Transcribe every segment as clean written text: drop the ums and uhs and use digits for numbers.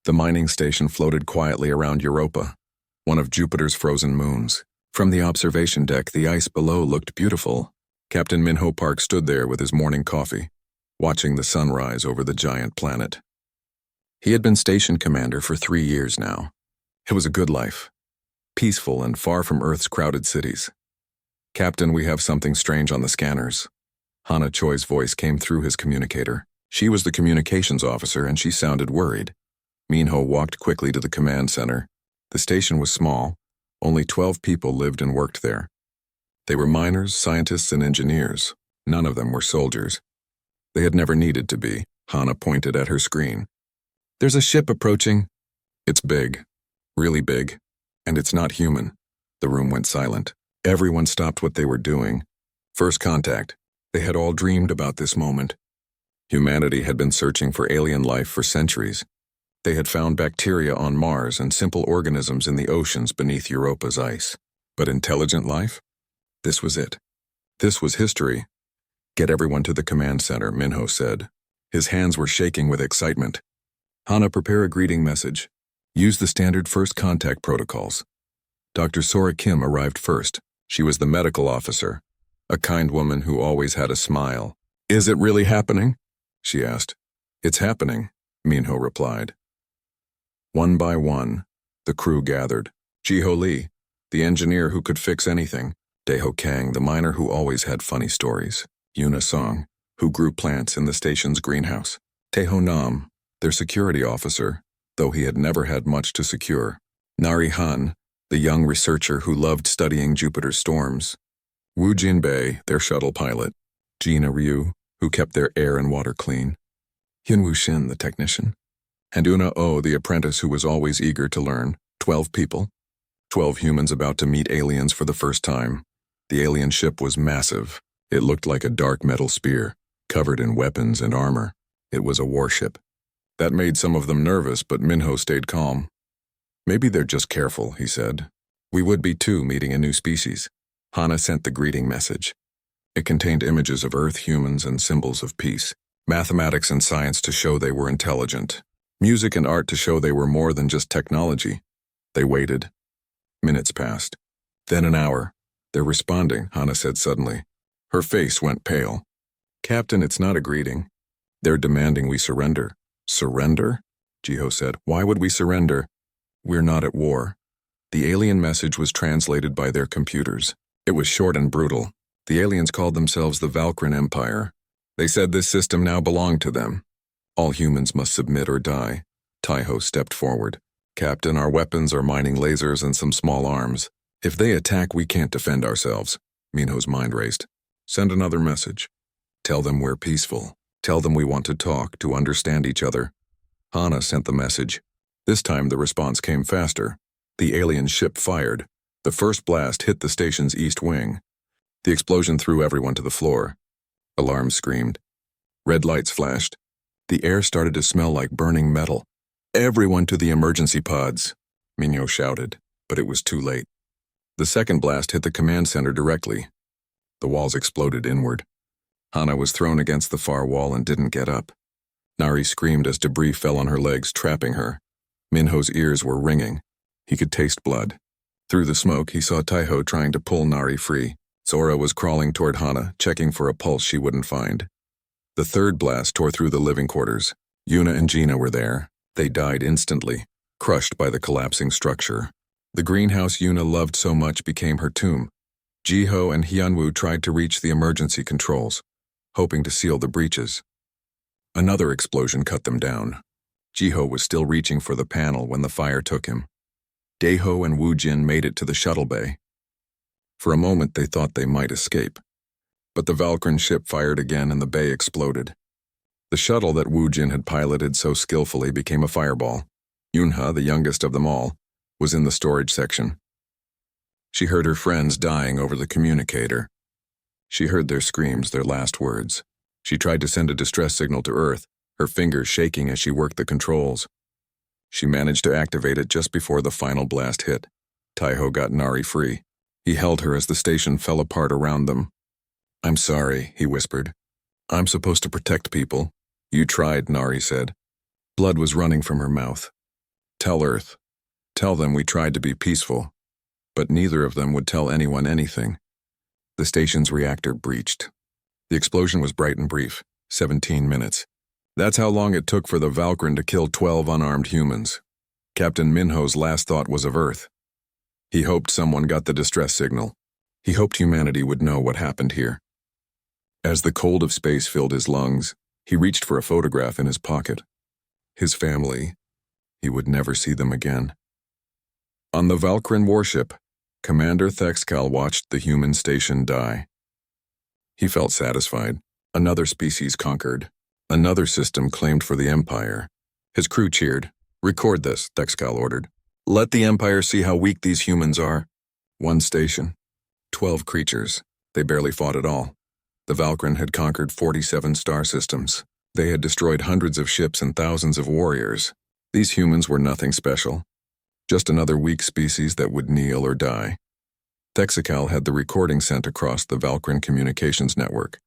The mining station floated quietly around Europa, one of Jupiter's frozen moons. From the observation deck, the ice below looked beautiful. Captain Minho Park stood there with his morning coffee, watching the sunrise over the giant planet. He had been station commander for 3 years now. It was a good life, peaceful and far from Earth's crowded cities. "Captain, we have something strange on the scanners." Hana Choi's voice came through his communicator. She was the communications officer, and she sounded worried. Minho walked quickly to the command center. The station was small. Only 12 people lived and worked there. They were miners, scientists, and engineers. None of them were soldiers. They had never needed to be. Hana pointed at her screen. "There's a ship approaching." "It's big. Really big. And it's not human." The room went silent. Everyone stopped what they were doing. First contact. They had all dreamed about this moment. Humanity had been searching for alien life for centuries. They had found bacteria on Mars and simple organisms in the oceans beneath Europa's ice. But intelligent life? This was it. This was history. "Get everyone to the command center," Minho said. His hands were shaking with excitement. "Hana, prepare a greeting message. Use the standard first contact protocols." Dr. Sora Kim arrived first. She was the medical officer, a kind woman who always had a smile. "Is it really happening?" she asked. "It's happening," Minho replied. One by one, the crew gathered. Jiho Lee, the engineer who could fix anything. Daeho Kang, the miner who always had funny stories. Yuna Song, who grew plants in the station's greenhouse. Taeho Nam, their security officer, though he had never had much to secure. Nari Han, the young researcher who loved studying Jupiter's storms. Wu Jinbei, their shuttle pilot. Gina Ryu, who kept their air and water clean. Hyunwoo Shin, the technician. And Una Oh, the apprentice who was always eager to learn. 12 people. 12 humans about to meet aliens for the first time. The alien ship was massive. It looked like a dark metal spear, covered in weapons and armor. It was a warship. That made some of them nervous, but Minho stayed calm. "Maybe they're just careful," he said. "We would be too, meeting a new species." Hana sent the greeting message. It contained images of Earth humans and symbols of peace. Mathematics and science to show they were intelligent. Music and art to show they were more than just technology. They waited. Minutes passed. Then an hour. "They're responding," Hana said suddenly. Her face went pale. "Captain, it's not a greeting. They're demanding we surrender." "Surrender?" Jiho said. "Why would we surrender? We're not at war." The alien message was translated by their computers. It was short and brutal. The aliens called themselves the Valkyran Empire. They said this system now belonged to them. All humans must submit or die. Taiho stepped forward. "Captain, our weapons are mining lasers and some small arms. If they attack, we can't defend ourselves." Minho's mind raced. "Send another message. Tell them we're peaceful. Tell them we want to talk, to understand each other." Hana sent the message. This time the response came faster. The alien ship fired. The first blast hit the station's east wing. The explosion threw everyone to the floor. Alarms screamed. Red lights flashed. The air started to smell like burning metal. "Everyone to the emergency pods," Minho shouted, but it was too late. The second blast hit the command center directly. The walls exploded inward. Hana was thrown against the far wall and didn't get up. Nari screamed as debris fell on her legs, trapping her. Minho's ears were ringing. He could taste blood. Through the smoke, he saw Taiho trying to pull Nari free. Sora was crawling toward Hana, checking for a pulse she wouldn't find. The third blast tore through the living quarters. Yuna and Gina were there. They died instantly, crushed by the collapsing structure. The greenhouse Yuna loved so much became her tomb. Jiho and Hyunwoo tried to reach the emergency controls, hoping to seal the breaches. Another explosion cut them down. Jiho was still reaching for the panel when the fire took him. Daeho and Woo Jin made it to the shuttle bay. For a moment they thought they might escape. But the Valkyran ship fired again and the bay exploded. The shuttle that Woo Jin had piloted so skillfully became a fireball. Yunha, the youngest of them all, was in the storage section. She heard her friends dying over the communicator. She heard their screams, their last words. She tried to send a distress signal to Earth, her fingers shaking as she worked the controls. She managed to activate it just before the final blast hit. Taiho got Nari free. He held her as the station fell apart around them. "I'm sorry," he whispered. "I'm supposed to protect people." "You tried," Nari said. Blood was running from her mouth. Tell Earth. Tell them we tried to be peaceful. But neither of them would tell anyone anything. The station's reactor breached. The explosion was bright and brief, 17 minutes. That's how long it took for the Valkyrin to kill 12 unarmed humans. Captain Minho's last thought was of Earth. He hoped someone got the distress signal. He hoped humanity would know what happened here. As the cold of space filled his lungs, he reached for a photograph in his pocket. His family. He would never see them again. On the Valkyrin warship, Commander Thexcal watched the human station die. He felt satisfied. Another species conquered. Another system claimed for the Empire. His crew cheered. "Record this," Thexcal ordered. "Let the Empire see how weak these humans are." One station. 12 creatures. They barely fought at all. The Valkyrin had conquered 47 star systems. They had destroyed hundreds of ships and thousands of warriors. These humans were nothing special. Just another weak species that would kneel or die. Thexcal had the recording sent across the Valkyrin communications network.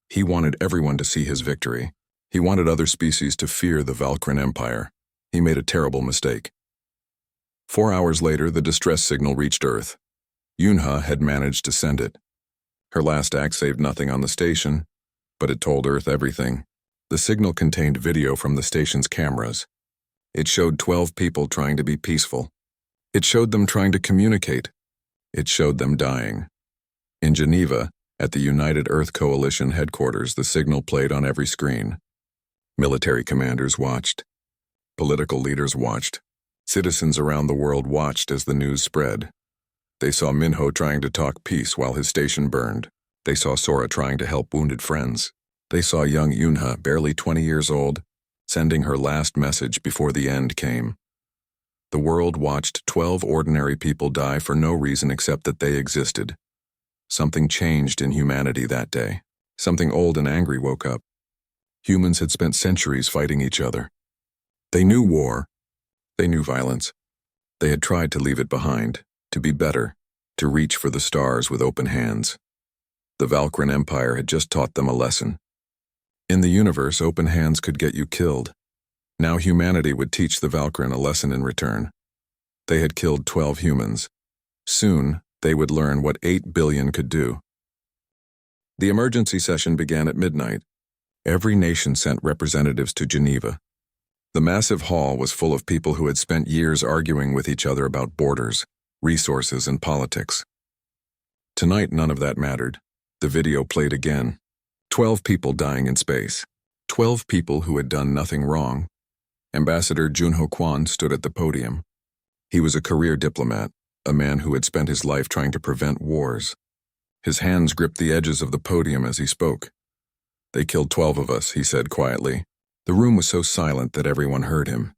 He wanted everyone to see his victory. He wanted other species to fear the Valkyrin Empire. He made a terrible mistake. 4 hours later, the distress signal reached Earth. Yunha had managed to send it. Her last act saved nothing on the station, but it told Earth everything. The signal contained video from the station's cameras. It showed 12 people trying to be peaceful. It showed them trying to communicate. It showed them dying. In Geneva, at the United Earth Coalition headquarters, the signal played on every screen. Military commanders watched. Political leaders watched. Citizens around the world watched as the news spread. They saw Minho trying to talk peace while his station burned. They saw Sora trying to help wounded friends. They saw young Yunha, barely 20 years old, sending her last message before the end came. The world watched 12 ordinary people die for no reason except that they existed. Something changed in humanity that day. Something old and angry woke up. Humans had spent centuries fighting each other. They knew war. They knew violence. They had tried to leave it behind, to be better, to reach for the stars with open hands. The Valkyrin Empire had just taught them a lesson. In the universe, open hands could get you killed. Now humanity would teach the Valkyrin a lesson in return. They had killed 12 humans. Soon, they would learn what 8 billion could do. The emergency session began at midnight. Every nation sent representatives to Geneva. The massive hall was full of people who had spent years arguing with each other about borders, resources, and politics. Tonight, none of that mattered. The video played again. 12 people dying in space. 12 people who had done nothing wrong. Ambassador Junho Kwan stood at the podium. He was a career diplomat, a man who had spent his life trying to prevent wars. His hands gripped the edges of the podium as he spoke. "They killed 12 of us," he said quietly. The room was so silent that everyone heard him.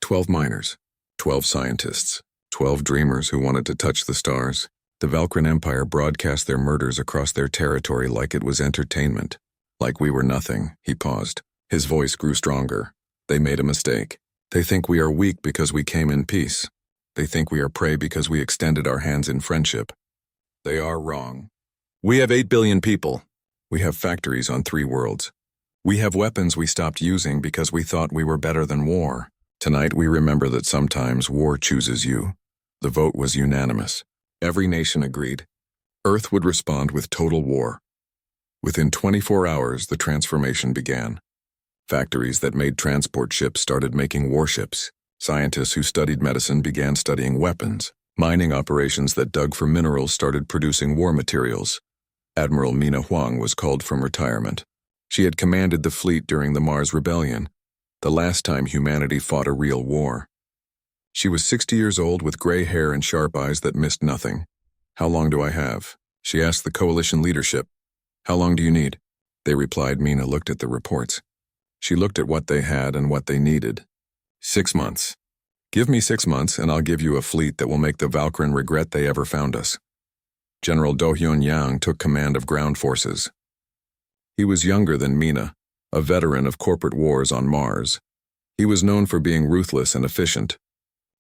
12 miners, 12 scientists, 12 dreamers who wanted to touch the stars. The Valkyrin Empire broadcast their murders across their territory like it was entertainment. Like we were nothing. He paused. His voice grew stronger. "They made a mistake. They think we are weak because we came in peace. They think we are prey because we extended our hands in friendship. They are wrong. We have 8 billion people. We have factories on 3 worlds. We have weapons we stopped using because we thought we were better than war. Tonight we remember that sometimes war chooses you." The vote was unanimous. Every nation agreed. Earth would respond with total war. Within 24 hours, the transformation began. Factories that made transport ships started making warships. Scientists who studied medicine began studying weapons. Mining operations that dug for minerals started producing war materials. Admiral Mina Huang was called from retirement. She had commanded the fleet during the Mars Rebellion, the last time humanity fought a real war. She was 60 years old with gray hair and sharp eyes that missed nothing. "How long do I have?" she asked the coalition leadership. "How long do you need?" They replied. Mina looked at the reports. She looked at what they had and what they needed. 6 months. "Give me 6 months and I'll give you a fleet that will make the Valkyrin regret they ever found us." General Do-hyun Yang took command of ground forces. He was younger than Mina, a veteran of corporate wars on Mars. He was known for being ruthless and efficient.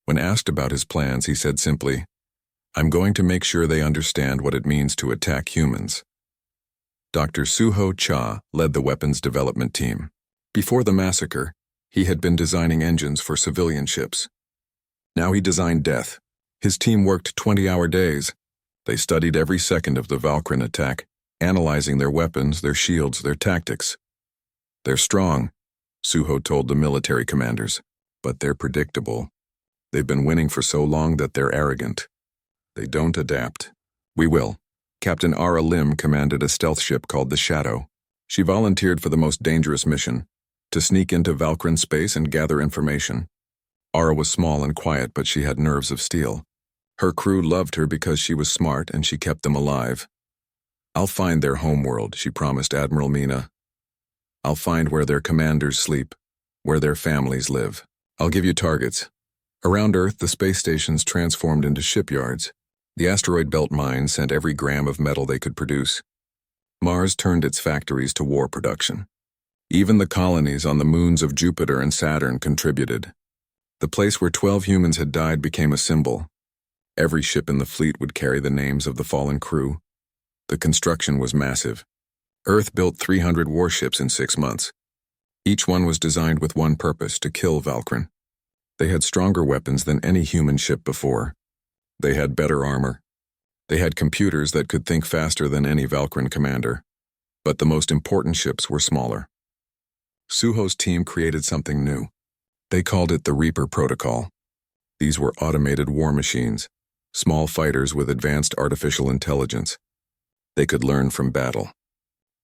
When asked about his plans, he said simply, "I'm going to make sure they understand what it means to attack humans." Dr. Suho Cha led the weapons development team. Before the massacre, He had been designing engines for civilian ships. Now he designed death. His team worked 20-hour days. They studied every second of the Valkyrie attack, analyzing their weapons, their shields, their tactics. They're strong, Suho told the military commanders, but they're predictable. They've been winning for so long that they're arrogant. They don't adapt. We will. Captain Ara Lim commanded a stealth ship called the Shadow. She volunteered for the most dangerous mission, to sneak into Valkyrie space and gather information. Ara was small and quiet, but she had nerves of steel. Her crew loved her because she was smart and she kept them alive. I'll find their homeworld, she promised Admiral Mina. I'll find where their commanders sleep, where their families live. I'll give you targets. Around Earth, the space stations transformed into shipyards. The asteroid belt mines sent every gram of metal they could produce. Mars turned its factories to war production. Even the colonies on the moons of Jupiter and Saturn contributed. The place where 12 humans had died became a symbol. Every ship in the fleet would carry the names of the fallen crew. The construction was massive. Earth built 300 warships in 6 months. Each one was designed with one purpose, to kill Valkyrie. They had stronger weapons than any human ship before. They had better armor. They had computers that could think faster than any Valkyrie commander. But the most important ships were smaller. Suho's team created something new. They called it the Reaper Protocol. These were automated war machines, small fighters with advanced artificial intelligence. They could learn from battle.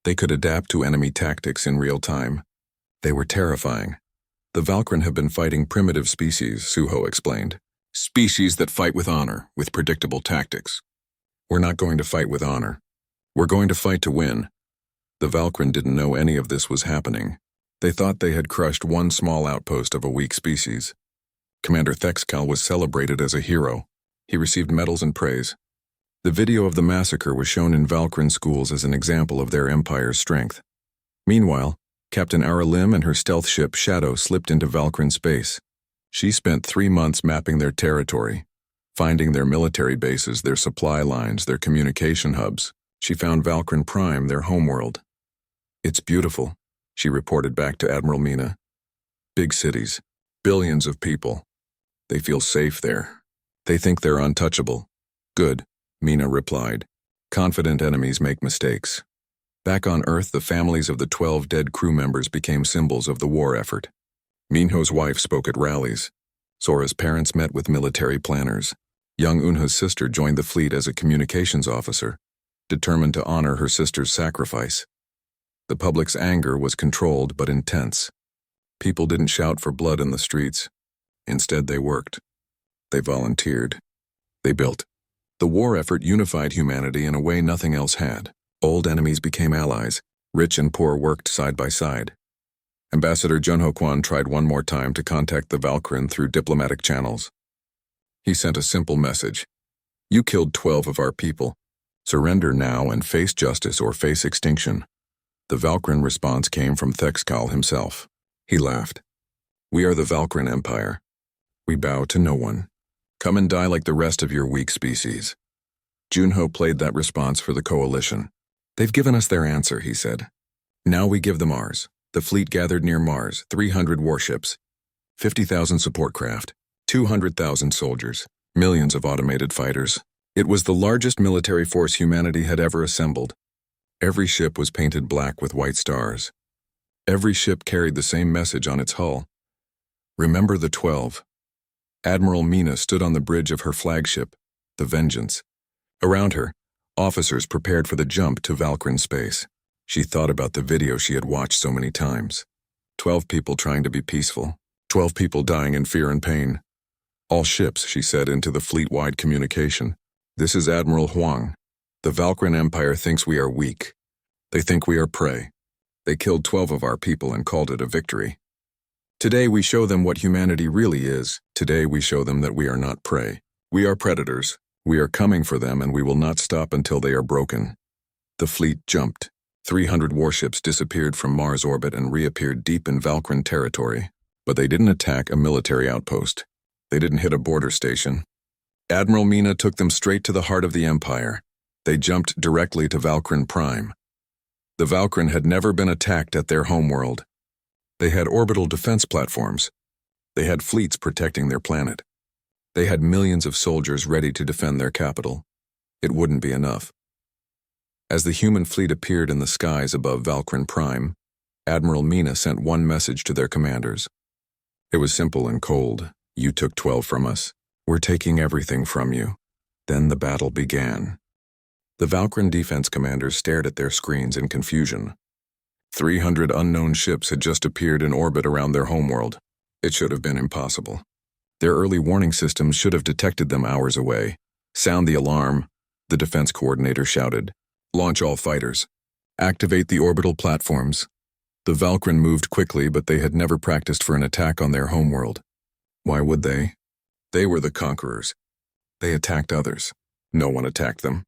They could adapt to enemy tactics in real time. They were terrifying. The Valkyrie have been fighting primitive species, Suho explained. Species that fight with honor, with predictable tactics. We're not going to fight with honor. We're going to fight to win. The Valkyrie didn't know any of this was happening. They thought they had crushed one small outpost of a weak species. Commander Thexcal was celebrated as a hero. He received medals and praise. The video of the massacre was shown in Valkyrie schools as an example of their empire's strength. Meanwhile, Captain Ara Lim and her stealth ship Shadow slipped into Valkyrie space. She spent 3 months mapping their territory, finding their military bases, their supply lines, their communication hubs. She found Valkyrie Prime, their homeworld. It's beautiful, she reported back to Admiral Mina. Big cities, billions of people. They feel safe there. They think they're untouchable. Good, Mina replied. Confident enemies make mistakes. Back on Earth, the families of the 12 dead crew members became symbols of the war effort. Minho's wife spoke at rallies. Sora's parents met with military planners. Young Unha's sister joined the fleet as a communications officer, determined to honor her sister's sacrifice. The public's anger was controlled but intense. People didn't shout for blood in the streets. Instead, they worked. They volunteered. They built. The war effort unified humanity in a way nothing else had. Old enemies became allies. Rich and poor worked side by side. Ambassador Junho Kwan tried one more time to contact the Valkyrie through diplomatic channels. He sent a simple message. You killed 12 of our people. Surrender now and face justice or face extinction. The Valkyrie response came from Thexcal himself. He laughed. We are the Valkyrie Empire. We bow to no one. Come and die like the rest of your weak species. Junho played that response for the coalition. They've given us their answer, he said. Now we give them ours. The fleet gathered near Mars, 300 warships, 50,000 support craft, 200,000 soldiers, millions of automated fighters. It was the largest military force humanity had ever assembled. Every ship was painted black with white stars. Every ship carried the same message on its hull. Remember the 12. Admiral Mina stood on the bridge of her flagship, the Vengeance. Around her, officers prepared for the jump to Valkyrie space. She thought about the video she had watched so many times. 12 people trying to be peaceful. 12 people dying in fear and pain. All ships, she said into the fleet-wide communication. This is Admiral Huang. The Valkyrie Empire thinks we are weak. They think we are prey. They killed 12 of our people and called it a victory. Today we show them what humanity really is. Today we show them that we are not prey. We are predators. We are coming for them and we will not stop until they are broken. The fleet jumped. 300 warships disappeared from Mars orbit and reappeared deep in Valkyrie territory. But they didn't attack a military outpost. They didn't hit a border station. Admiral Mina took them straight to the heart of the Empire. They jumped directly to Valkyrie Prime. The Valkyrie had never been attacked at their homeworld. They had orbital defense platforms. They had fleets protecting their planet. They had millions of soldiers ready to defend their capital. It wouldn't be enough. As the human fleet appeared in the skies above Valkyrin Prime, Admiral Mina sent one message to their commanders. It was simple and cold. You took 12 from us. We're taking everything from you. Then the battle began. The Valkyrin defense commanders stared at their screens in confusion. 300 unknown ships had just appeared in orbit around their homeworld. It should have been impossible. Their early warning systems should have detected them hours away. Sound the alarm, the defense coordinator shouted. Launch all fighters. Activate the orbital platforms. The Valkyrin moved quickly, but they had never practiced for an attack on their homeworld. Why would they? They were the conquerors. They attacked others. No one attacked them.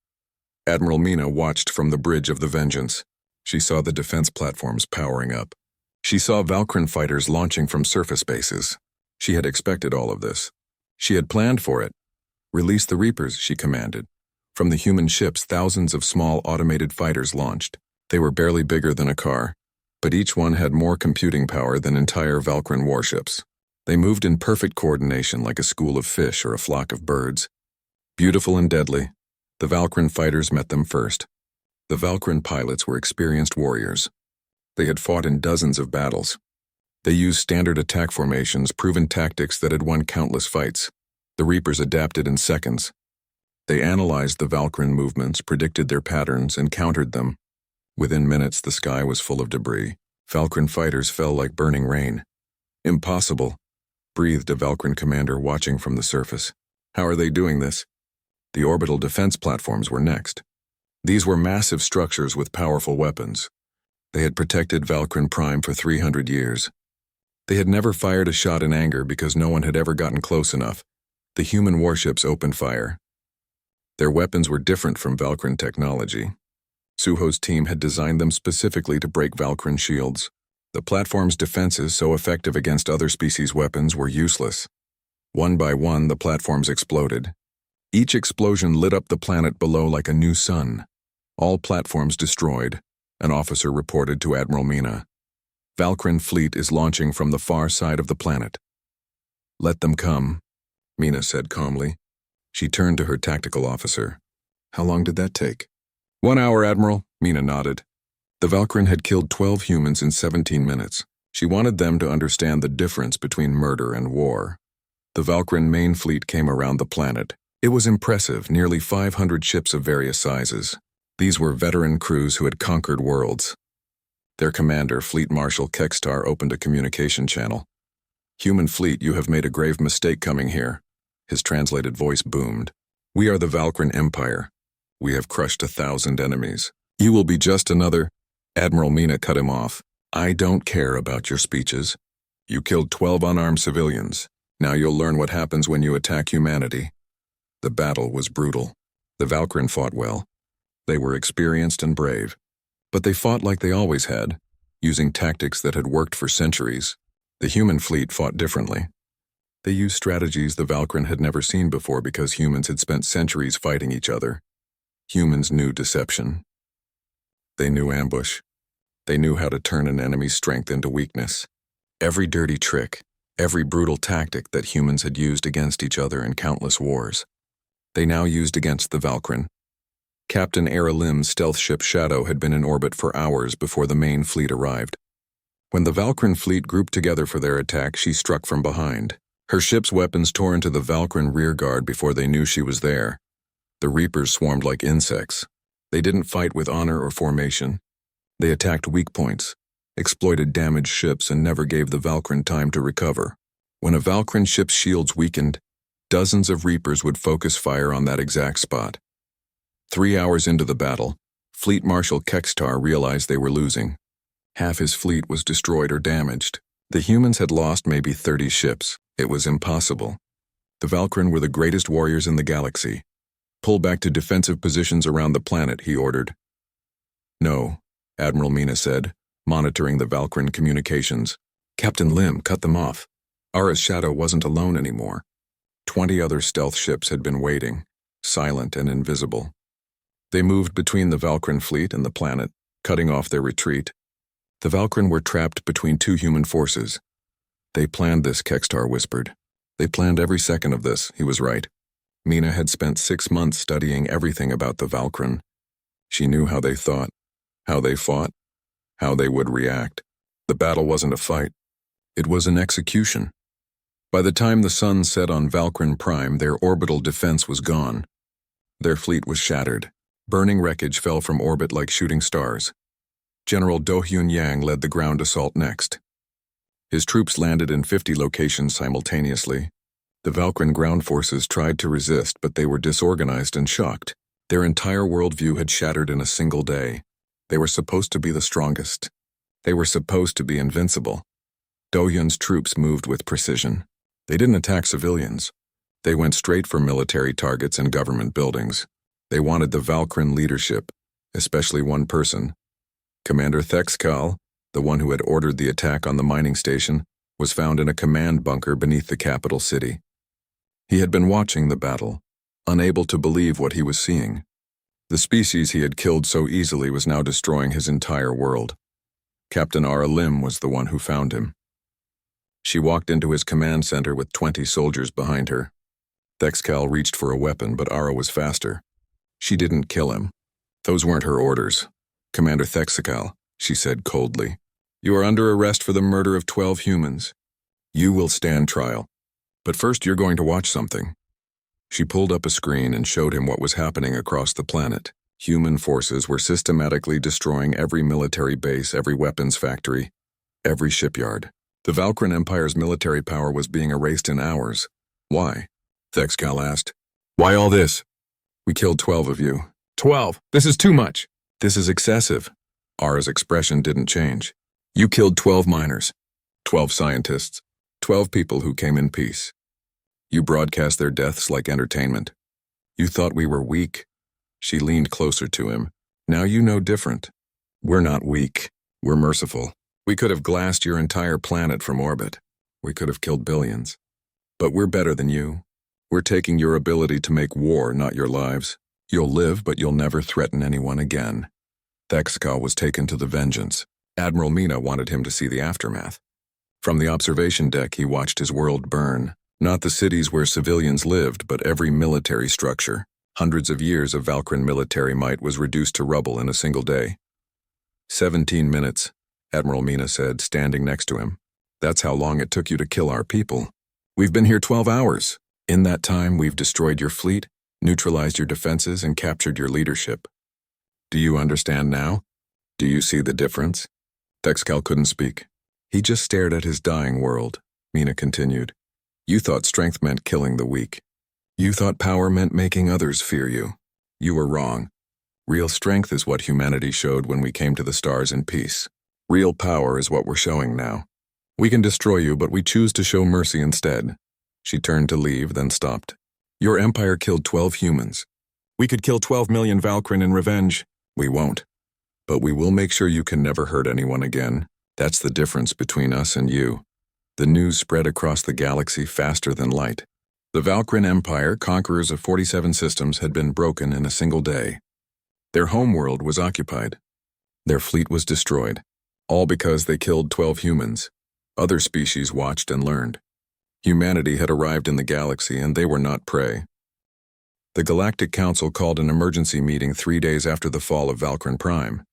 Admiral Mina watched from the bridge of the Vengeance. She saw the defense platforms powering up. She saw Valkyrin fighters launching from surface bases. She had expected all of this. She had planned for it. Release the Reapers, she commanded. From the human ships, thousands of small automated fighters launched. They were barely bigger than a car, but each one had more computing power than entire Valkyrin warships. They moved in perfect coordination like a school of fish or a flock of birds. Beautiful and deadly, the Valkyrin fighters met them first. The Valkyrin pilots were experienced warriors. They had fought in dozens of battles. They used standard attack formations, proven tactics that had won countless fights. The Reapers adapted in seconds. They analyzed the Valkyrin movements, predicted their patterns, and countered them. Within minutes, the sky was full of debris. Valkyrin fighters fell like burning rain. Impossible, breathed a Valkyrin commander watching from the surface. How are they doing this? The orbital defense platforms were next. These were massive structures with powerful weapons. They had protected Valkyrin Prime for 300 years. They had never fired a shot in anger because no one had ever gotten close enough. The human warships opened fire. Their weapons were different from Valkyrin technology. Suho's team had designed them specifically to break Valkyrin shields. The platform's defenses, so effective against other species' weapons, were useless. One by one, the platforms exploded. Each explosion lit up the planet below like a new sun. All platforms destroyed, an officer reported to Admiral Mina. Valkyrin fleet is launching from the far side of the planet. Let them come, Mina said calmly. She turned to her tactical officer. How long did that take? 1 hour, Admiral, Mina nodded. The Valkyrin had killed 12 humans in 17 minutes. She wanted them to understand the difference between murder and war. The Valkyrin main fleet came around the planet. It was impressive, nearly 500 ships of various sizes. These were veteran crews who had conquered worlds. Their commander, Fleet Marshal Kekstar, opened a communication channel. Human fleet, you have made a grave mistake coming here. His translated voice boomed. We are the Valkyrin Empire. We have crushed 1,000 enemies. You will be just another... Admiral Mina cut him off. I don't care about your speeches. You killed 12 unarmed civilians. Now you'll learn what happens when you attack humanity. The battle was brutal. The Valkyrin fought well. They were experienced and brave. But they fought like they always had, using tactics that had worked for centuries. The human fleet fought differently. They used strategies the Valkyrin had never seen before because humans had spent centuries fighting each other. Humans knew deception. They knew ambush. They knew how to turn an enemy's strength into weakness. Every dirty trick, every brutal tactic that humans had used against each other in countless wars, they now used against the Valkyrin. Captain Era Lim's stealth ship Shadow had been in orbit for hours before the main fleet arrived. When the Valkyrin fleet grouped together for their attack, she struck from behind. Her ship's weapons tore into the Valkyrin rearguard before they knew she was there. The Reapers swarmed like insects. They didn't fight with honor or formation. They attacked weak points, exploited damaged ships, and never gave the Valkyrin time to recover. When a Valkyrin ship's shields weakened, dozens of Reapers would focus fire on that exact spot. 3 hours into the battle, Fleet Marshal Kekstar realized they were losing. Half his fleet was destroyed or damaged. The humans had lost maybe 30 ships. It was impossible. The Valkyrin were the greatest warriors in the galaxy. Pull back to defensive positions around the planet, he ordered. No, Admiral Mina said, monitoring the Valkyrin communications. Captain Lim cut them off. Ara's Shadow wasn't alone anymore. 20 other stealth ships had been waiting, silent and invisible. They moved between the Valkyrin fleet and the planet, cutting off their retreat. The Valkyren were trapped between two human forces. They planned this, Kextar whispered. They planned every second of this, he was right. Mina had spent 6 months studying everything about the Valkyren. She knew how they thought, how they fought, how they would react. The battle wasn't a fight. It was an execution. By the time the sun set on Valkyren Prime, their orbital defense was gone. Their fleet was shattered. Burning wreckage fell from orbit like shooting stars. General Do Hyun Yang led the ground assault next. His troops landed in 50 locations simultaneously. The Valkyren ground forces tried to resist, but they were disorganized and shocked. Their entire worldview had shattered in a single day. They were supposed to be the strongest. They were supposed to be invincible. Do Hyun's troops moved with precision. They didn't attack civilians. They went straight for military targets and government buildings. They wanted the Valkyren leadership, especially one person. Commander Thexkal, the one who had ordered the attack on the mining station, was found in a command bunker beneath the capital city. He had been watching the battle, unable to believe what he was seeing. The species he had killed so easily was now destroying his entire world. Captain Ara Lim was the one who found him. She walked into his command center with 20 soldiers behind her. Thexkal reached for a weapon, but Ara was faster. She didn't kill him. Those weren't her orders. Commander Thexkal, she said coldly, you are under arrest for the murder of 12 humans. You will stand trial. But first you're going to watch something. She pulled up a screen and showed him what was happening across the planet. Human forces were systematically destroying every military base, every weapons factory, every shipyard. The Valkyren Empire's military power was being erased in hours. Why? Thexkal asked. Why all this? We killed 12 of you. 12? This is too much. This is excessive. Ara's expression didn't change. You killed 12 miners, 12 scientists, 12 people who came in peace. You broadcast their deaths like entertainment. You thought we were weak. She leaned closer to him. Now you know different. We're not weak. We're merciful. We could have glassed your entire planet from orbit. We could have killed billions. But we're better than you. We're taking your ability to make war, not your lives. You'll live, but you'll never threaten anyone again. Thexkal was taken to the vengeance. Admiral Mina wanted him to see the aftermath. From the observation deck, he watched his world burn. Not the cities where civilians lived, but every military structure. Hundreds of years of Valkyren military might was reduced to rubble in a single day. 17 minutes, Admiral Mina said, standing next to him. That's how long it took you to kill our people. We've been here 12 hours. In that time, we've destroyed your fleet, neutralized your defenses, and captured your leadership. Do you understand now? Do you see the difference? Thexkal couldn't speak. He just stared at his dying world. Mina continued. You thought strength meant killing the weak. You thought power meant making others fear you. You were wrong. Real strength is what humanity showed when we came to the stars in peace. Real power is what we're showing now. We can destroy you, but we choose to show mercy instead. She turned to leave, then stopped. Your empire killed 12 humans. We could kill 12 million Valkyren in revenge. We won't. But we will make sure you can never hurt anyone again. That's the difference between us and you. The news spread across the galaxy faster than light. The Valkyren Empire, conquerors of 47 systems, had been broken in a single day. Their homeworld was occupied. Their fleet was destroyed. All because they killed 12 humans. Other species watched and learned. Humanity had arrived in the galaxy, and they were not prey. The Galactic Council called an emergency meeting 3 days after the fall of Valkyren Prime.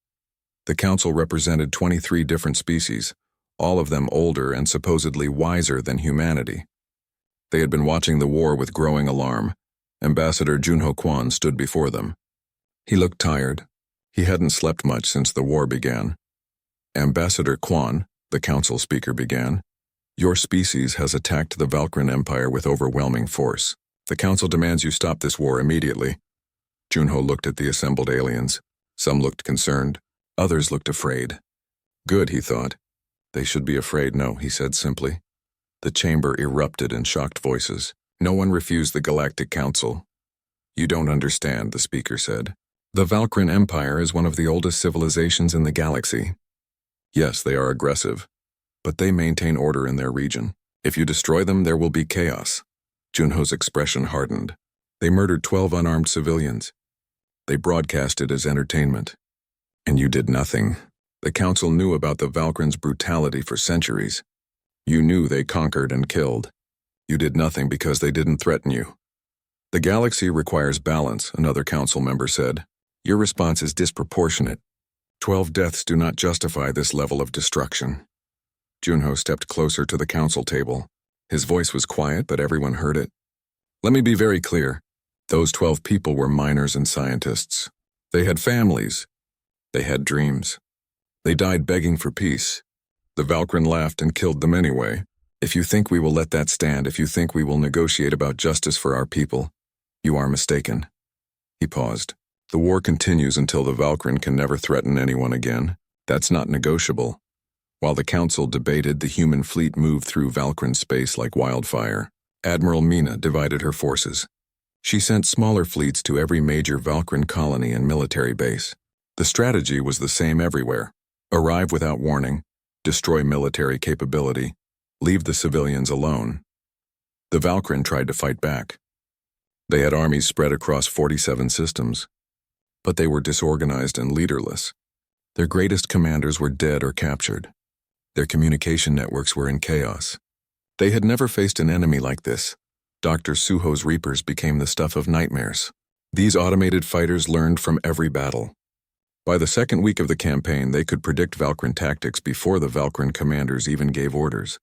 The council represented 23 different species, all of them older and supposedly wiser than humanity. They had been watching the war with growing alarm. Ambassador Junho Kwon stood before them. He looked tired. He hadn't slept much since the war began. Ambassador Kwon, the council speaker began, your species has attacked the Valkyren Empire with overwhelming force. The council demands you stop this war immediately. Junho looked at the assembled aliens. Some looked concerned. Others looked afraid. Good, he thought. They should be afraid, no, he said simply. The chamber erupted in shocked voices. No one refused the Galactic Council. You don't understand, the speaker said. The Valkyren Empire is one of the oldest civilizations in the galaxy. Yes, they are aggressive, but they maintain order in their region. If you destroy them, there will be chaos. Junho's expression hardened. They murdered 12 unarmed civilians. They broadcast it as entertainment. And you did nothing. The Council knew about the Valkyrians' brutality for centuries. You knew they conquered and killed. You did nothing because they didn't threaten you. The galaxy requires balance, another council member said. Your response is disproportionate. 12 deaths do not justify this level of destruction. Junho stepped closer to the council table. His voice was quiet, but everyone heard it. Let me be very clear. Those 12 people were miners and scientists. They had families. They had dreams. They died begging for peace. The Valkyrian laughed and killed them anyway. If you think we will let that stand, if you think we will negotiate about justice for our people, you are mistaken. He paused. The war continues until the Valkyrian can never threaten anyone again. That's not negotiable. While the council debated, the human fleet moved through Valkyrian space like wildfire. Admiral Mina divided her forces. She sent smaller fleets to every major Valkyrian colony and military base. The strategy was the same everywhere. Arrive without warning, destroy military capability, leave the civilians alone. The Valkyrian tried to fight back. They had armies spread across 47 systems, but they were disorganized and leaderless. Their greatest commanders were dead or captured. Their communication networks were in chaos. They had never faced an enemy like this. Dr. Suho's Reapers became the stuff of nightmares. These automated fighters learned from every battle. By the second week of the campaign, they could predict Valkyrian tactics before the Valkyrian commanders even gave orders.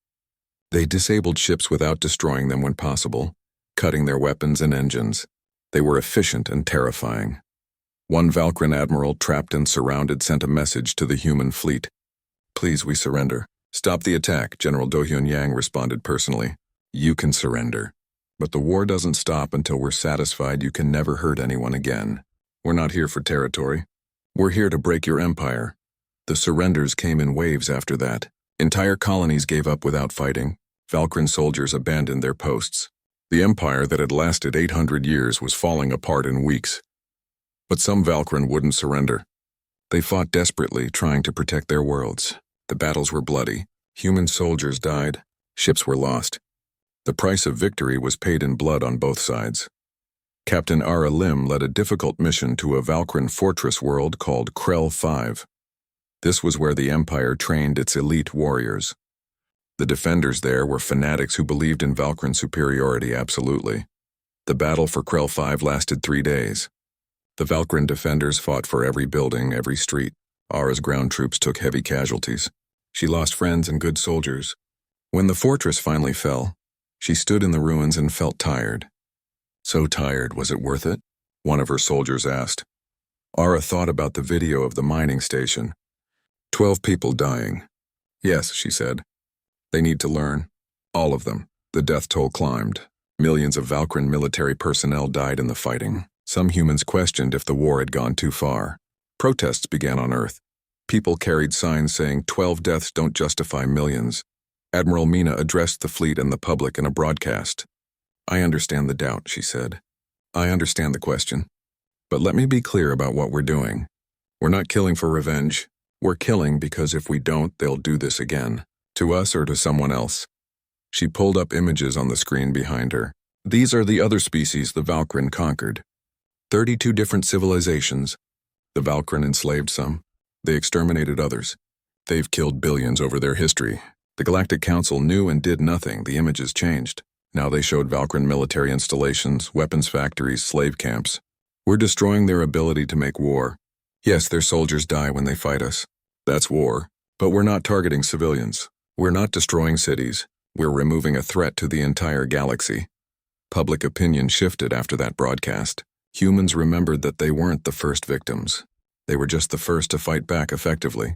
They disabled ships without destroying them when possible, cutting their weapons and engines. They were efficient and terrifying. One Valkyrian admiral, trapped and surrounded, sent a message to the human fleet. Please, we surrender. Stop the attack, General Do-hyun Yang responded personally. You can surrender. But the war doesn't stop until we're satisfied you can never hurt anyone again. We're not here for territory. We're here to break your empire. The surrenders came in waves after that. Entire colonies gave up without fighting. Valkyrian soldiers abandoned their posts. The empire that had lasted 800 years was falling apart in weeks. But some Valkyrian wouldn't surrender. They fought desperately, trying to protect their worlds. The battles were bloody. Human soldiers died. Ships were lost. The price of victory was paid in blood on both sides. Captain Ara Lim led a difficult mission to a Valkyrian fortress world called Krell 5. This was where the Empire trained its elite warriors. The defenders there were fanatics who believed in Valkyrian superiority absolutely. The battle for Krell 5 lasted 3 days. The Valkyrian defenders fought for every building, every street. Ara's ground troops took heavy casualties. She lost friends and good soldiers. When the fortress finally fell, she stood in the ruins and felt tired. So tired, was it worth it? One of her soldiers asked. Ara thought about the video of the mining station. 12 people dying. Yes, she said. They need to learn. All of them. The death toll climbed. Millions of Valkyrian military personnel died in the fighting. Some humans questioned if the war had gone too far. Protests began on Earth. People carried signs saying 12 deaths don't justify millions. Admiral Mina addressed the fleet and the public in a broadcast. I understand the doubt, she said. I understand the question. But let me be clear about what we're doing. We're not killing for revenge. We're killing because if we don't, they'll do this again. To us or to someone else. She pulled up images on the screen behind her. These are the other species the Valkyrian conquered. 32 different civilizations. The Valkyrian enslaved some. They exterminated others. They've killed billions over their history. The Galactic Council knew and did nothing. The images changed. Now they showed Valkyrian military installations, weapons factories, slave camps. We're destroying their ability to make war. Yes, their soldiers die when they fight us. That's war. But we're not targeting civilians. We're not destroying cities. We're removing a threat to the entire galaxy. Public opinion shifted after that broadcast. Humans remembered that they weren't the first victims. They were just the first to fight back effectively.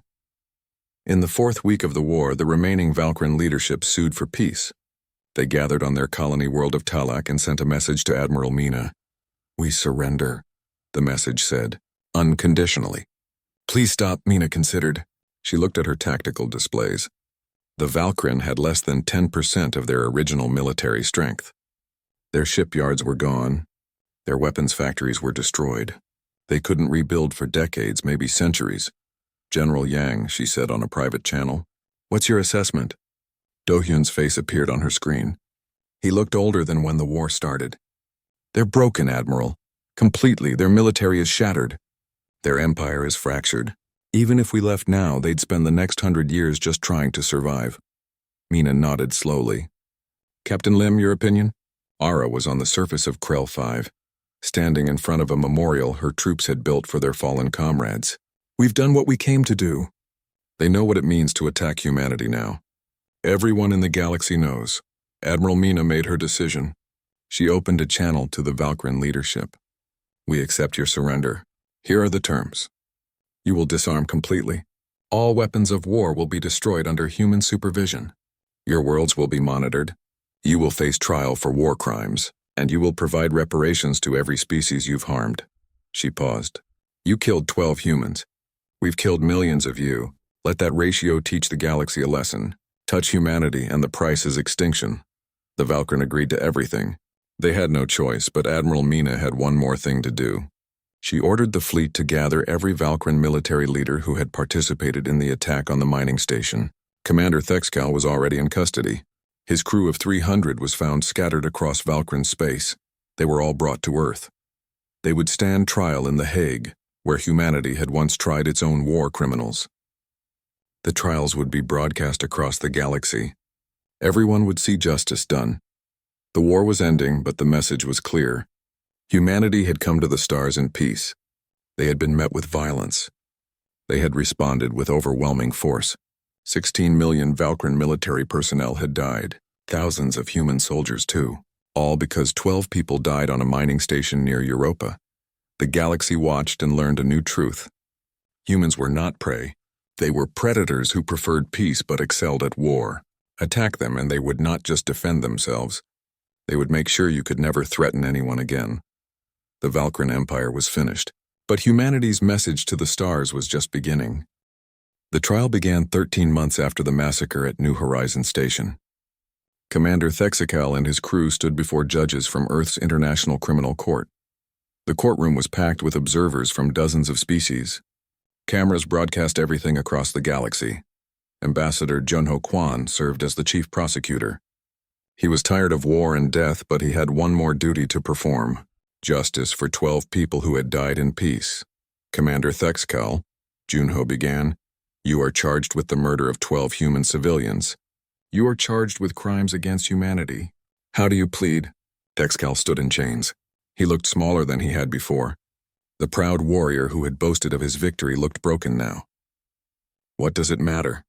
In the 4th week of the war, the remaining Valkyrian leadership sued for peace. They gathered on their colony world of Talak and sent a message to Admiral Mina. We surrender, the message said, unconditionally. Please stop, Mina considered. She looked at her tactical displays. The Valkyrian had less than 10% of their original military strength. Their shipyards were gone. Their weapons factories were destroyed. They couldn't rebuild for decades, maybe centuries. General Yang, she said on a private channel. What's your assessment? Do-hyun's face appeared on her screen. He looked older than when the war started. They're broken, Admiral. Completely, their military is shattered. Their empire is fractured. Even if we left now, they'd spend the next 100 years just trying to survive. Mina nodded slowly. Captain Lim, your opinion? Ara was on the surface of Krell 5, standing in front of a memorial her troops had built for their fallen comrades. We've done what we came to do. They know what it means to attack humanity now. Everyone in the galaxy knows. Admiral Mina made her decision. She opened a channel to the Valkyran leadership. We accept your surrender. Here are the terms. You will disarm completely. All weapons of war will be destroyed under human supervision. Your worlds will be monitored. You will face trial for war crimes, and you will provide reparations to every species you've harmed. She paused. You killed 12 humans. We've killed millions of you. Let that ratio teach the galaxy a lesson. Touch humanity and the price is extinction. The Valkyran agreed to everything. They had no choice, but Admiral Mina had one more thing to do. She ordered the fleet to gather every Valkyran military leader who had participated in the attack on the mining station. Commander Thexcal was already in custody. His crew of 300 was found scattered across Valkyran space. They were all brought to Earth. They would stand trial in The Hague, where humanity had once tried its own war criminals. The trials would be broadcast across the galaxy. Everyone would see justice done. The war was ending, but the message was clear. Humanity had come to the stars in peace. They had been met with violence. They had responded with overwhelming force. 16 million Valkyran military personnel had died, thousands of human soldiers too, all because 12 people died on a mining station near Europa. The galaxy watched and learned a new truth. Humans were not prey. They were predators who preferred peace but excelled at war. Attack them and they would not just defend themselves. They would make sure you could never threaten anyone again. The Valkyran Empire was finished, but humanity's message to the stars was just beginning. The trial began 13 months after the massacre at New Horizon Station. Commander Thexcal and his crew stood before judges from Earth's International Criminal Court. The courtroom was packed with observers from dozens of species. Cameras broadcast everything across the galaxy. Ambassador Junho Kwan served as the chief prosecutor. He was tired of war and death, but he had one more duty to perform: justice for 12 people who had died in peace. Commander Thexcal, Junho began, you are charged with the murder of 12 human civilians. You are charged with crimes against humanity. How do you plead? Thexcal stood in chains. He looked smaller than he had before. The proud warrior who had boasted of his victory looked broken now. What does it matter?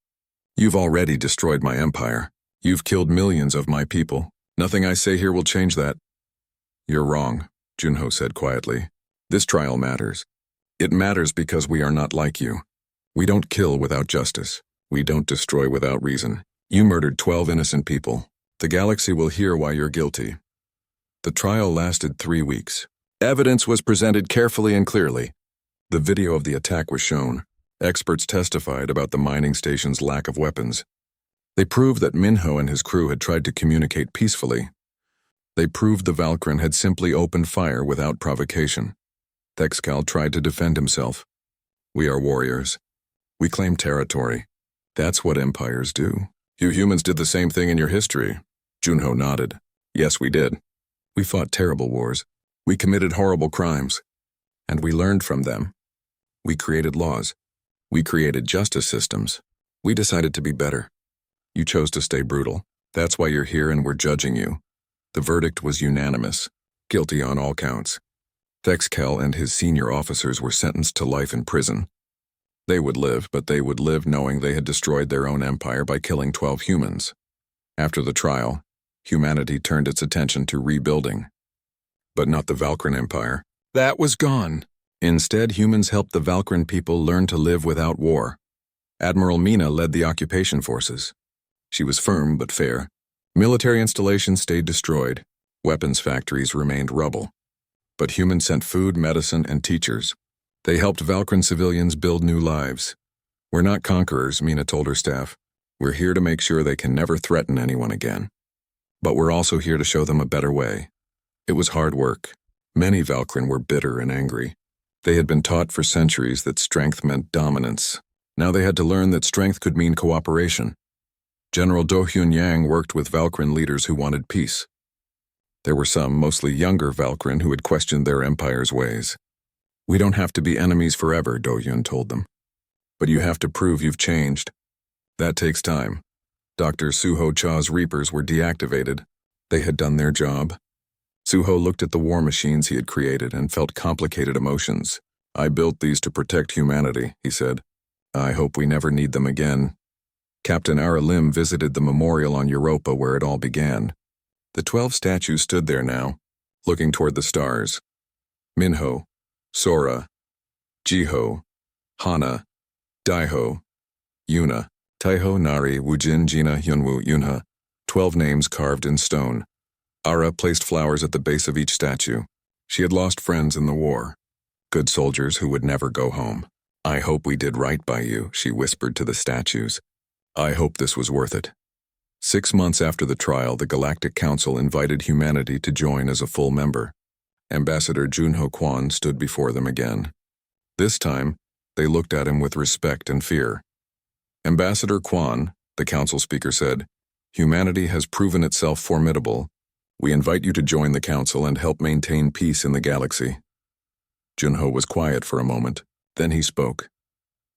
You've already destroyed my empire. You've killed millions of my people. Nothing I say here will change that. You're wrong, Junho said quietly. This trial matters. It matters because we are not like you. We don't kill without justice. We don't destroy without reason. You murdered 12 innocent people. The galaxy will hear why you're guilty. The trial lasted 3 weeks. Evidence was presented carefully and clearly. The video of the attack was shown. Experts testified about the mining station's lack of weapons. They proved that Minho and his crew had tried to communicate peacefully. They proved the Valkyran had simply opened fire without provocation. Thexcal tried to defend himself. We are warriors. We claim territory. That's what empires do. You humans did the same thing in your history. Junho nodded. Yes, we did. We fought terrible wars. We committed horrible crimes. And we learned from them. We created laws. We created justice systems. We decided to be better. You chose to stay brutal. That's why you're here and we're judging you. The verdict was unanimous. Guilty on all counts. Thexcal and his senior officers were sentenced to life in prison. They would live, but they would live knowing they had destroyed their own empire by killing 12 humans. After the trial, humanity turned its attention to rebuilding. But not the Valkyran Empire. That was gone. Instead, humans helped the Valkyran people learn to live without war. Admiral Mina led the occupation forces. She was firm but fair. Military installations stayed destroyed. Weapons factories remained rubble. But humans sent food, medicine, and teachers. They helped Valkyran civilians build new lives. We're not conquerors, Mina told her staff. We're here to make sure they can never threaten anyone again. But we're also here to show them a better way. It was hard work. Many Valkyran were bitter and angry. They had been taught for centuries that strength meant dominance. Now they had to learn that strength could mean cooperation. General Do-Hyun Yang worked with Valkyran leaders who wanted peace. There were some, mostly younger Valkyran, who had questioned their empire's ways. We don't have to be enemies forever, Do-Hyun told them. But you have to prove you've changed. That takes time. Dr. Suho Cha's Reapers were deactivated. They had done their job. Suho looked at the war machines he had created and felt complicated emotions. I built these to protect humanity, he said. I hope we never need them again. Captain Ara Lim visited the memorial on Europa where it all began. The 12 statues stood there now, looking toward the stars. Minho, Sora, Jiho, Hana, Daiho, Yuna, Taiho, Nari, Wujin, Jina, Hyunwoo, Yunha, 12 names carved in stone. Ara placed flowers at the base of each statue. She had lost friends in the war. Good soldiers who would never go home. I hope we did right by you, she whispered to the statues. I hope this was worth it. 6 months after the trial, the Galactic Council invited humanity to join as a full member. Ambassador Junho Kwon stood before them again. This time, they looked at him with respect and fear. Ambassador Kwon, the council speaker said, humanity has proven itself formidable. We invite you to join the council and help maintain peace in the galaxy. Junho was quiet for a moment. Then he spoke,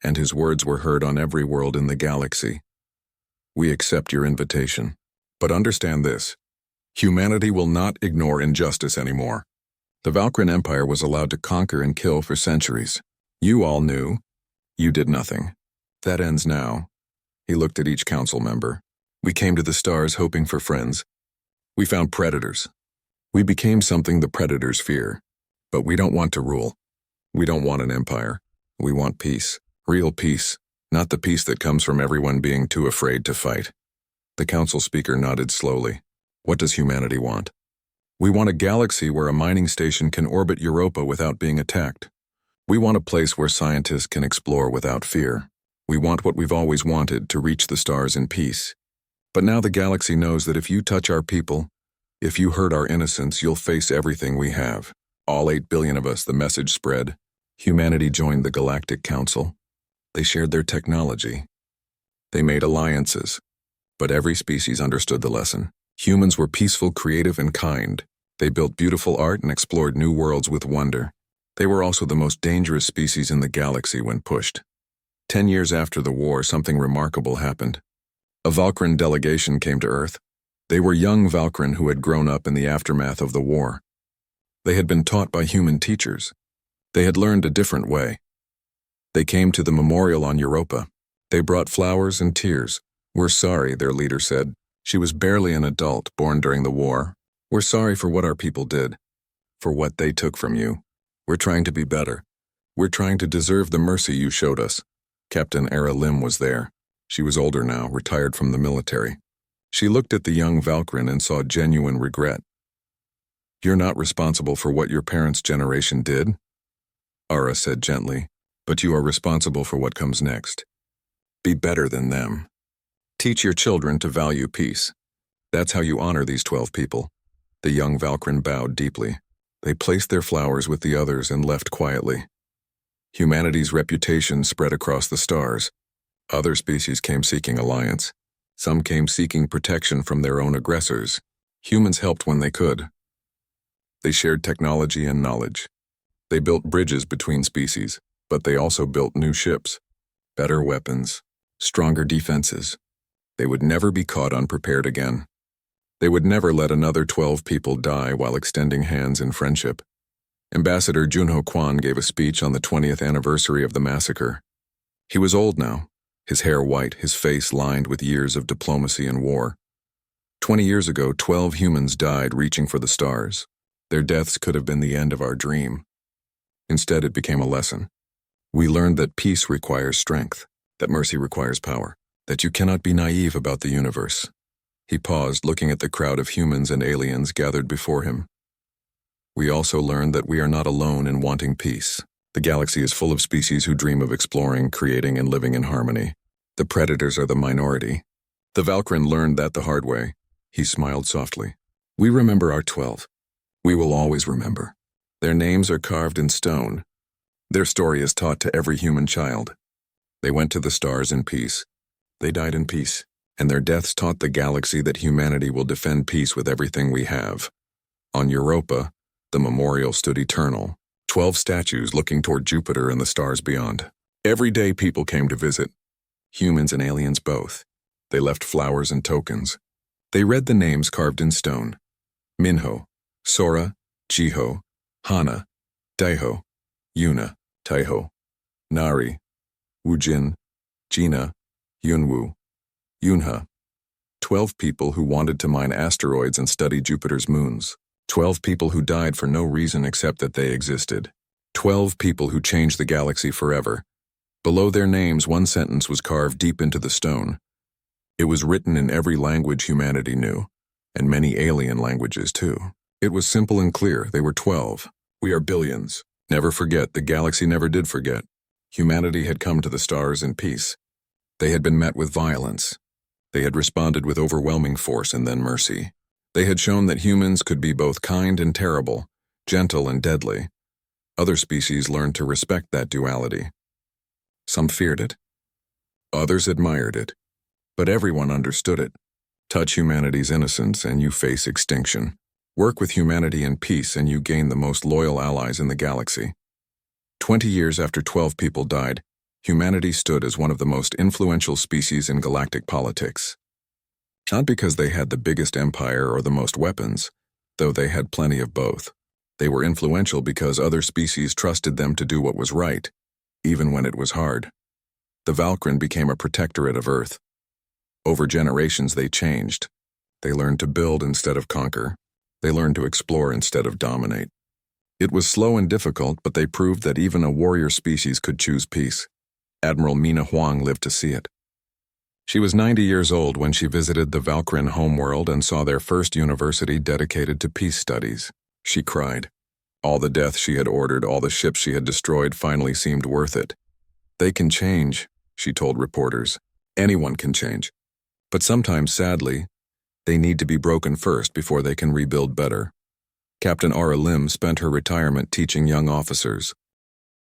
and his words were heard on every world in the galaxy. We accept your invitation, but understand this. Humanity will not ignore injustice anymore. The Valkyrian Empire was allowed to conquer and kill for centuries. You all knew. You did nothing. That ends now. He looked at each council member. We came to the stars hoping for friends. We found predators. We became something the predators fear. But we don't want to rule. We don't want an empire. We want peace. Real peace. Not the peace that comes from everyone being too afraid to fight. The council speaker nodded slowly. What does humanity want? We want a galaxy where a mining station can orbit Europa without being attacked. We want a place where scientists can explore without fear. We want what we've always wanted, to reach the stars in peace. But now the galaxy knows that if you touch our people, if you hurt our innocence, you'll face everything we have. All 8 billion of us, the message spread. Humanity joined the Galactic Council. They shared their technology. They made alliances. But every species understood the lesson. Humans were peaceful, creative, and kind. They built beautiful art and explored new worlds with wonder. They were also the most dangerous species in the galaxy when pushed. 10 years after the war, something remarkable happened. A Valkyrian delegation came to Earth. They were young Valkyrian who had grown up in the aftermath of the war. They had been taught by human teachers. They had learned a different way. They came to the memorial on Europa. They brought flowers and tears. We're sorry, their leader said. She was barely an adult, born during the war. We're sorry for what our people did, for what they took from you. We're trying to be better. We're trying to deserve the mercy you showed us. Captain Ara Lim was there. She was older now, retired from the military. She looked at the young Valkyrian and saw genuine regret. You're not responsible for what your parents' generation did, Ara said gently, but you are responsible for what comes next. Be better than them. Teach your children to value peace. That's how you honor these 12 people. The young Valkyrian bowed deeply. They placed their flowers with the others and left quietly. Humanity's reputation spread across the stars. Other species came seeking alliance. Some came seeking protection from their own aggressors. Humans helped when they could. They shared technology and knowledge. They built bridges between species, but they also built new ships, better weapons, stronger defenses. They would never be caught unprepared again. They would never let another 12 people die while extending hands in friendship. Ambassador Junho Kwon gave a speech on the 20th anniversary of the massacre. He was old now, his hair white, his face lined with years of diplomacy and war. 20 years ago, 12 humans died reaching for the stars. Their deaths could have been the end of our dream. Instead, it became a lesson. We learned that peace requires strength, that mercy requires power, that you cannot be naive about the universe. He paused, looking at the crowd of humans and aliens gathered before him. We also learned that we are not alone in wanting peace. The galaxy is full of species who dream of exploring, creating, and living in harmony. The predators are the minority. The Valkyrian learned that the hard way. He smiled softly. We remember our 12. We will always remember. Their names are carved in stone. Their story is taught to every human child. They went to the stars in peace. They died in peace, and their deaths taught the galaxy that humanity will defend peace with everything we have. On Europa, the memorial stood eternal, 12 statues looking toward Jupiter and the stars beyond. Every day people came to visit, humans and aliens both. They left flowers and tokens. They read the names carved in stone: Minho, Sora, Jiho, Hana, Daiho, Yuna, Taiho, Nari, Wujin, Gina, Yunwu, Yunha. 12 people who wanted to mine asteroids and study Jupiter's moons. 12 people who died for no reason except that they existed. 12 people who changed the galaxy forever. Below their names, one sentence was carved deep into the stone. It was written in every language humanity knew, and many alien languages too. It was simple and clear. They were 12. We are billions. Never forget, the galaxy never did forget. Humanity had come to the stars in peace. They had been met with violence. They had responded with overwhelming force and then mercy. They had shown that humans could be both kind and terrible, gentle and deadly. Other species learned to respect that duality. Some feared it. Others admired it. But everyone understood it. Touch humanity's innocence and you face extinction. Work with humanity in peace and you gain the most loyal allies in the galaxy. 20 years after 12 people died, humanity stood as one of the most influential species in galactic politics. Not because they had the biggest empire or the most weapons, though they had plenty of both. They were influential because other species trusted them to do what was right, even when it was hard. The Valkyrin became a protectorate of Earth. Over generations they changed. They learned to build instead of conquer. They learned to explore instead of dominate. It was slow and difficult, but they proved that even a warrior species could choose peace. Admiral Mina Huang lived to see it. She was 90 years old when she visited the Valkyrin homeworld and saw their first university dedicated to peace studies. She cried. All the death she had ordered, all the ships she had destroyed finally seemed worth it. They can change, she told reporters. Anyone can change. But sometimes, sadly, they need to be broken first before they can rebuild better. Captain Aura Lim spent her retirement teaching young officers.